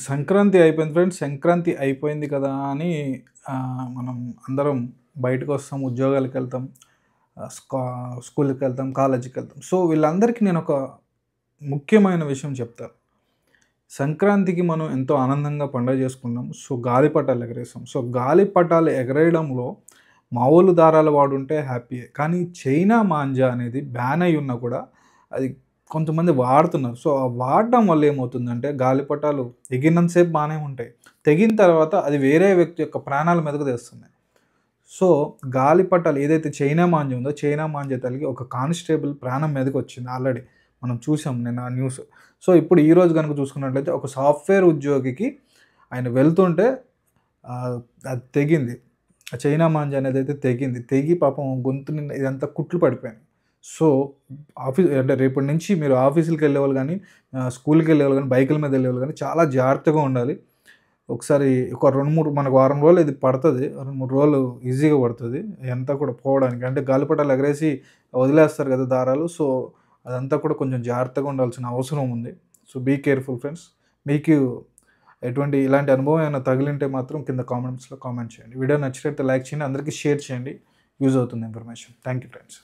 సంక్రాంతి అయిపోయింది ఫ్రెండ్స్. సంక్రాంతి అయిపోయింది కదా అని మనం అందరం బయటకొస్తాం, ఉద్యోగాలకెళ్తాం, ఆహ్, స్కా స్కూలుకెళ్తాం, కాలేజీకెళ్తాం. సో, వీళ్ళందరికీ నేనొక ముఖ్యమైన విషయం చెప్తాను. సంక్రాంతికి మనం ఎంతో ఆనందంగా పండగ చేసుకున్నాం. సో, గాలిపటాలు ఎగరేసాం. సో, గాలిపటాలు ఎగరేయడంలో మామూలు దారాలు వాడుంటే హ్యాపీయే. కానీ చైనా మాంజా అనేది బ్యాన్ అయ్యున్నా కూడా అది కొంతమంది వాడుతున్నారు. సో, ఆ వాడడం వల్ల ఏమవుతుందంటే గాలిపటాలు ఎగిరినంత సేపు బానే ఉంటాయి. తెగిన తర్వాత అది వేరే వ్యక్తి యొక్క ప్రాణాల మీదకు తెస్తున్నాయి. సో, గాలిపటాలు ఏదైతే చైనా మాంజా ఉందో, చైనా మాంజా తలిగి ఒక కానిస్టేబుల్ ప్రాణం మీదకొచ్చింది ఆల్రెడీ. మనం చూసాం నిన్న ఆ న్యూస్. సో, ఇప్పుడు ఈరోజు గనుక చూసుకున్నట్లయితే ఒక సాఫ్ట్‌వేర్ ఉద్యోగికి ఆయన వెళ్తుంటే ఆహ్, అది తెగింది. ఆ చైనా మాంజా అనేదైతే తెగింది. తెగి పాపం గొంతు నిండా ఇదంతా కుట్లు పడిపోయాయి. సో, అంటే రేపటి నుంచి మీరు ఆఫీసులకెళ్ళేవాళ్ళు గానీ, స్కూలుకెళ్ళేవాళ్ళు గానీ, బైకుల మీద ఎళ్ళేవాళ్ళు గానీ చాలా జాగ్రత్తగా ఉండాలి. ఒకసారి ఒక 2, 3 మనకు వారం రోజులు ఇది పడతది. 2, 3 రోజులు ఈజీగా పడతది. ఇదంతా కూడా పోవడానికి. అంటే గాలిపటాలు ఎగరేసి వదిలేస్తారు కదా దారాలు. సో, అదంతా కూడా కొంచెం జాగ్రత్తగా ఉండాల్సిన అవసరం ఉంది. So, be careful friends. మీకు ఇలాంటి అనుభవం ఏమైనా తగిలింటే మాత్రం కింద కామెంట్స్‌లో కామెంట్ చేయండి. వీడియో నచ్చినట్లయితే లైక్ చేయండి. అందరికీ షేర్ చేయండి. యూజ్ అవుతుంది ఇన్ఫర్మేషన్. Thank you friends.